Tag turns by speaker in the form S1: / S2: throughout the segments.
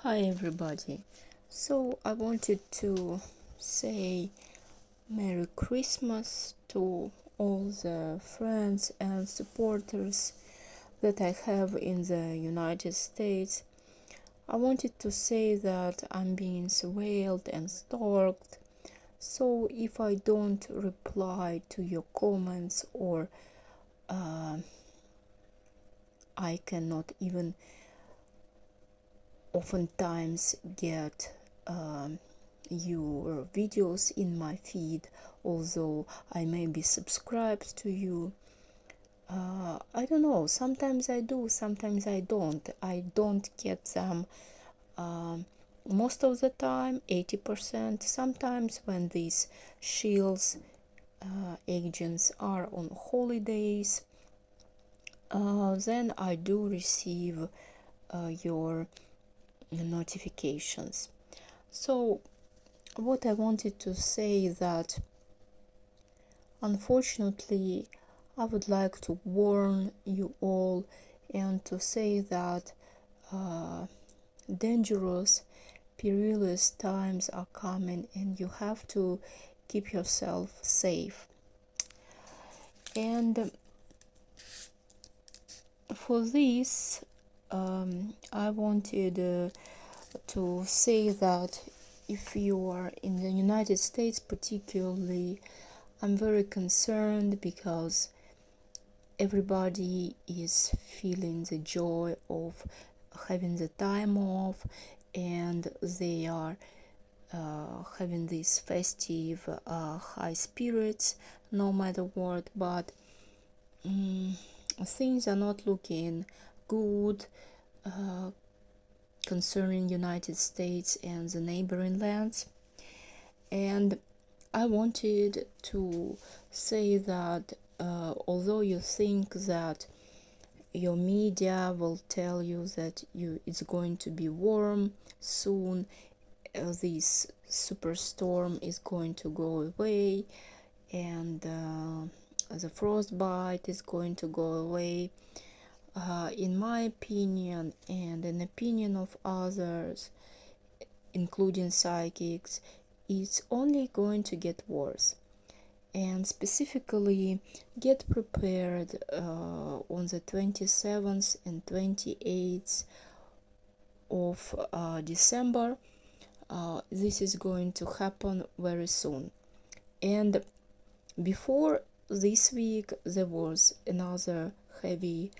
S1: Hi everybody. So I wanted to say Merry Christmas to all the friends and supporters that I have in the United States. I wanted to say that I'm being surveilled and stalked. So if I don't reply to your comments or I cannot even oftentimes get your videos in my feed, although I may be subscribed to you. I don't know, sometimes I do, sometimes I don't get them most of the time, 80%. Sometimes when these shields agents are on holidays, then I do receive your notifications. So what I wanted to say that unfortunately I would like to warn you all and to say that dangerous, perilous times are coming and you have to keep yourself safe. And for this, I wanted to say that if you are in the United States particularly, I'm very concerned because everybody is feeling the joy of having the time off, and they are having these festive high spirits no matter what, but things are not looking good concerning United States and the neighboring lands. And I wanted to say that although you think that your media will tell you that it's going to be warm soon, this superstorm is going to go away, and the frostbite is going to go away, in my opinion and in opinion of others, including psychics, it's only going to get worse. And specifically, get prepared on the 27th and 28th of December. This is going to happen very soon. And before this week, there was another heavy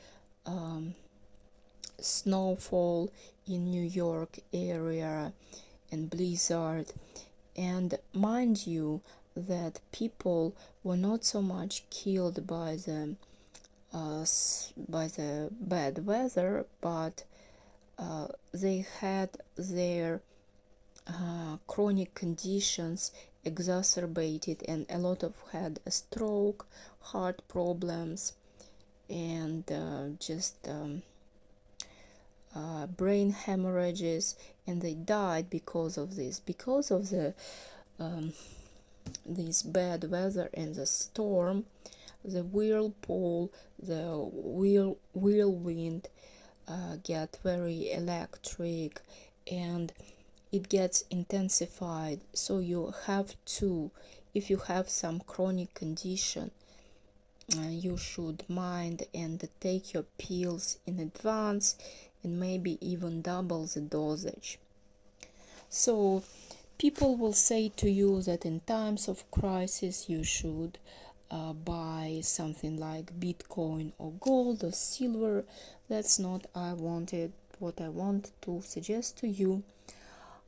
S1: snowfall in New York area and blizzard. And mind you that people were not so much killed by the bad weather, but they had their chronic conditions exacerbated, and a lot of had a stroke, heart problems, and brain hemorrhages, and they died because of this, because of the this bad weather and the storm, the whirlpool, the whirlwind get very electric and it gets intensified. So you have to, if you have some chronic condition, you should mind and take your pills in advance and maybe even double the dosage. So people will say to you that in times of crisis you should buy something like Bitcoin or gold or silver. That's not what I want to suggest to you.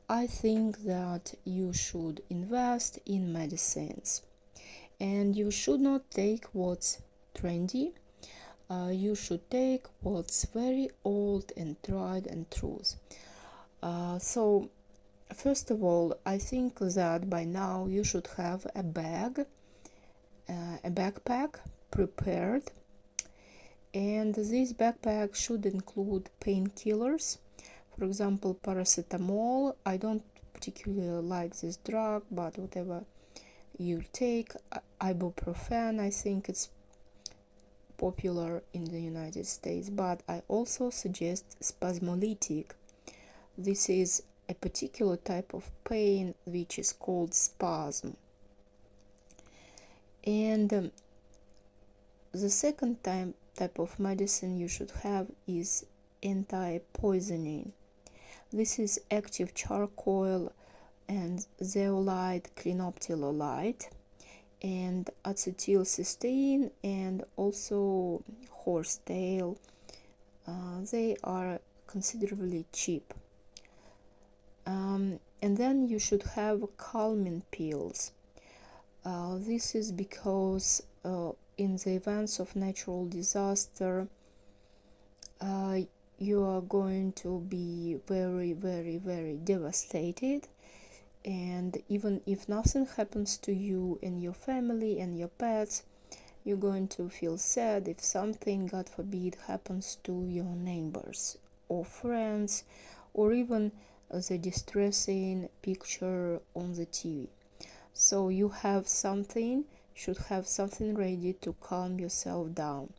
S1: I think that you should invest in medicines, and you should not take what's trendy. You should take what's very old and tried and true. So first of all, I think that by now you should have a backpack prepared, and this backpack should include painkillers. For example, paracetamol. I don't particularly like this drug, but whatever you take. Ibuprofen, I think it's popular in the United States, but I also suggest spasmolytic This is a particular type of pain which is called spasm. And the second type of medicine you should have is anti-poisoning. This is active charcoal and zeolite, clinoptilolite, and acetylcysteine, and also horsetail. They are considerably cheap. And then you should have calming pills. This is because in the events of natural disaster, you are going to be very, very, very devastated. And even if nothing happens to you and your family and your pets, you're going to feel sad if something, God forbid, happens to your neighbors or friends, or even the distressing picture on the TV. So you should have something ready to calm yourself down.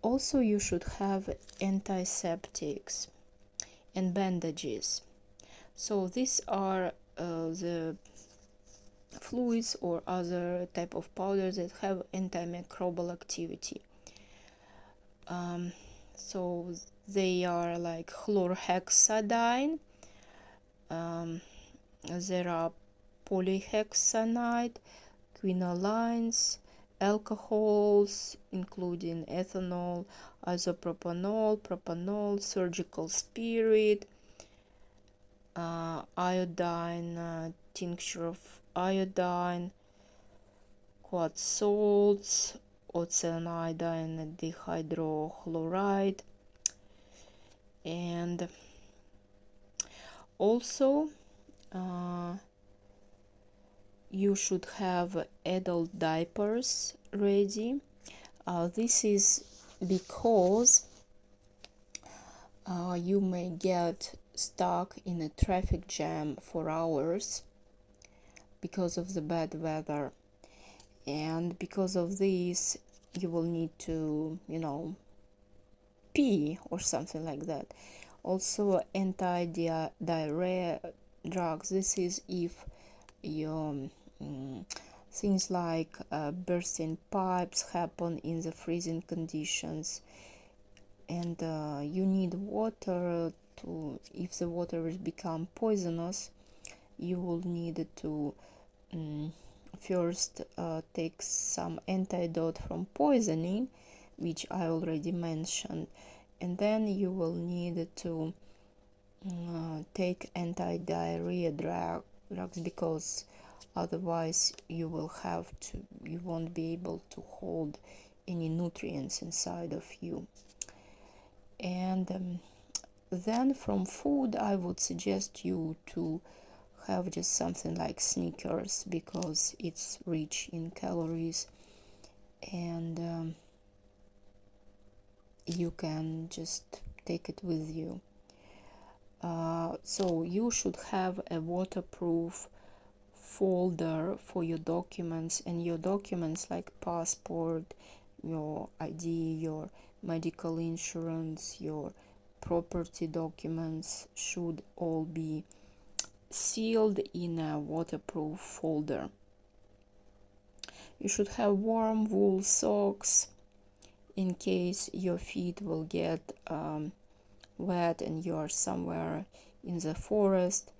S1: Also, you should have antiseptics and bandages. So these are the fluids or other type of powders that have antimicrobial activity. So they are like chlorhexidine, there are polyhexanide, quinolines, alcohols including ethanol, isopropanol, propanol, surgical spirit, iodine, tincture of iodine, quartz salts, oxyaniodine dihydrochloride, and also you should have adult diapers ready. This is because you may get stuck in a traffic jam for hours because of the bad weather, and because of this you will need to pee or something like that. Also, anti-diarrhea drugs. This is if your things like bursting pipes happen in the freezing conditions, and you need water to, if the water will become poisonous, you will need to first take some antidote from poisoning, which I already mentioned, and then you will need to take anti-diarrhea drugs, because otherwise you won't be able to hold any nutrients inside of you. And then from food, I would suggest you to have just something like Snickers, because it's rich in calories, and you can just take it with you. So you should have a waterproof folder for your documents, and your documents like passport, your ID, your medical insurance, your property documents should all be sealed in a waterproof folder. You should have warm wool socks in case your feet will get wet and you are somewhere in the forest.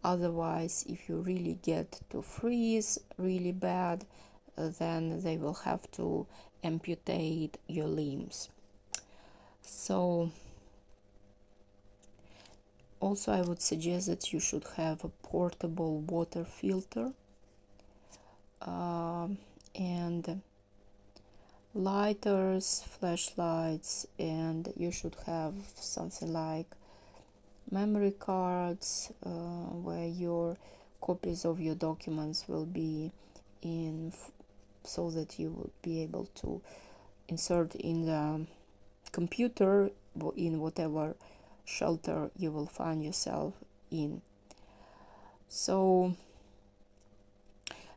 S1: Otherwise, if you really get to freeze really bad, then they will have to amputate your limbs. So also I would suggest that you should have a portable water filter and lighters, flashlights, and you should have something like memory cards where your copies of your documents will be in, so that you will be able to insert in the computer in whatever shelter you will find yourself in. So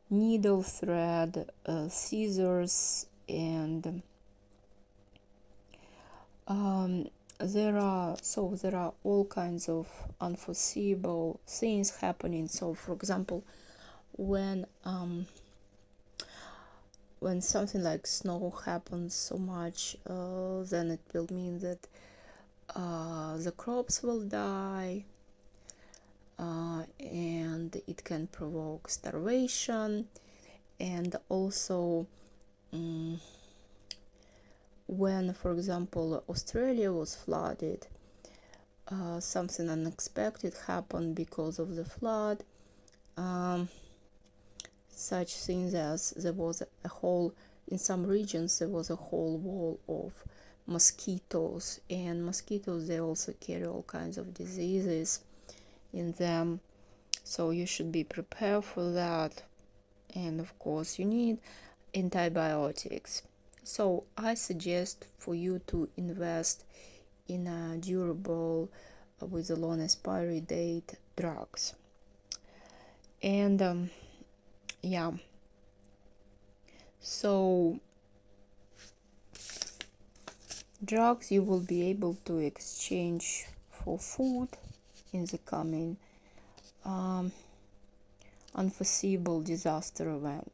S1: needle, thread, scissors, and there are all kinds of unforeseeable things happening. So for example, when something like snow happens so much, then it will mean that the crops will die, and it can provoke starvation. And also, when, for example, Australia was flooded, something unexpected happened because of the flood. Such things as there was a whole, in some regions, there was a whole wall of mosquitoes, and mosquitoes, they also carry all kinds of diseases in them, so you should be prepared for that. And of course, you need antibiotics. So I suggest for you to invest in a durable, with a long expiry date, drugs. And yeah, so drugs you will be able to exchange for food in the coming unforeseeable disaster event.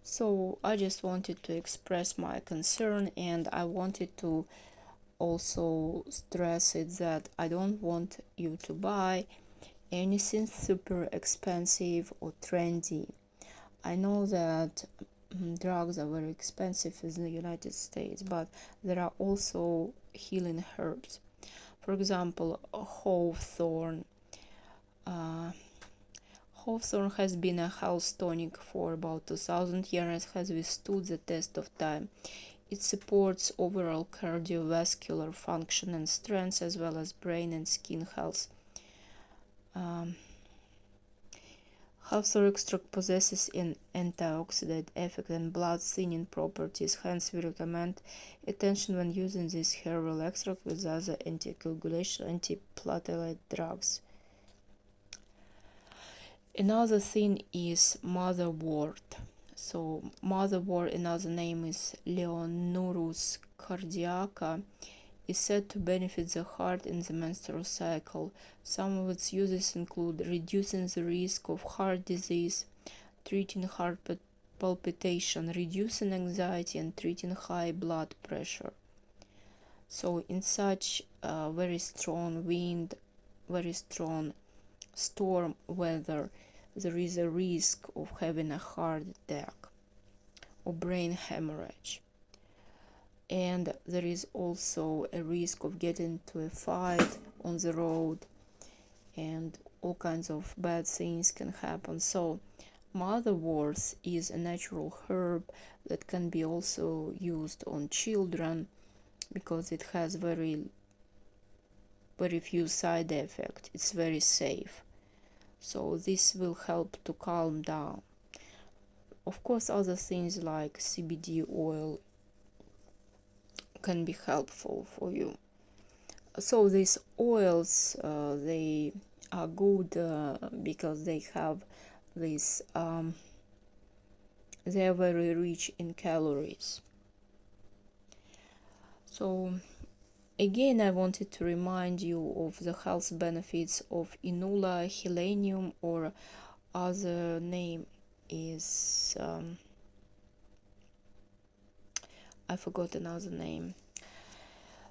S1: So I just wanted to express my concern, and I wanted to also stress it that I don't want you to buy anything super expensive or trendy. I know that drugs are very expensive in the United States, but there are also healing herbs. For example, hawthorn. Hawthorn has been a health tonic for about 2000 years and has withstood the test of time. It supports overall cardiovascular function and strength, as well as brain and skin health. Hawthorn extract possesses an antioxidant effect and blood thinning properties, hence we recommend attention when using this herbal extract with other anticoagulation, antiplatelet drugs. Another thing is motherwort. So motherwort, another name is Leonurus cardiaca, is said to benefit the heart in the menstrual cycle. Some of its uses include reducing the risk of heart disease, treating heart palpitation, reducing anxiety, and treating high blood pressure. So in such very strong wind, very strong storm weather, there is a risk of having a heart attack or brain hemorrhage. And there is also a risk of getting into a fight on the road, and all kinds of bad things can happen. So motherwort is a natural herb that can be also used on children because it has very few side effects. It's very safe. So this will help to calm down. Of course, other things like CBD oil can be helpful for you. So these oils, they are good because they have this, they are very rich in calories. So again, I wanted to remind you of the health benefits of Inula helenium, or other name is I forgot another name.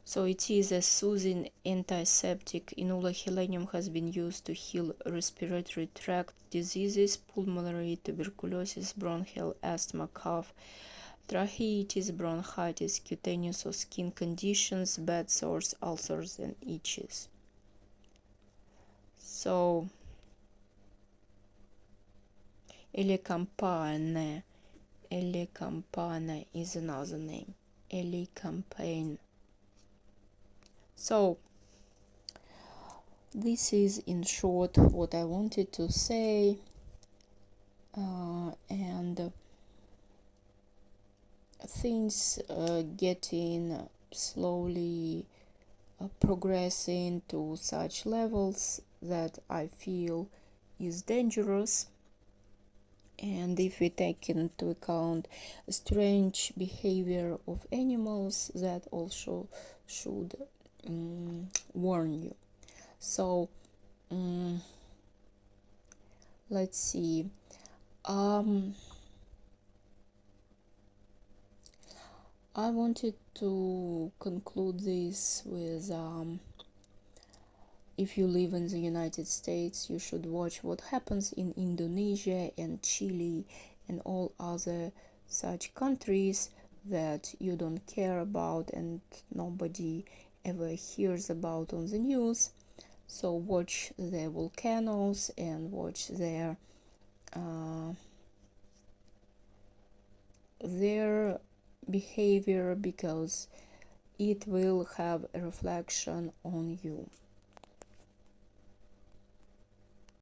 S1: So it is a soothing antiseptic. Inula helenium has been used to heal respiratory tract diseases, pulmonary, tuberculosis, bronchial asthma, cough, tracheitis, bronchitis, cutaneous or skin conditions, bed sores, ulcers, and itches. So elecampane is another name. Elecampane. So this is in short what I wanted to say, and things getting slowly progressing to such levels that I feel is dangerous. And if we take into account strange behavior of animals, that also should warn you. So let's see. I wanted to conclude this with if you live in the United States, you should watch what happens in Indonesia and Chile and all other such countries that you don't care about and nobody ever hears about on the news. So watch their volcanoes and watch their behavior, because it will have a reflection on you.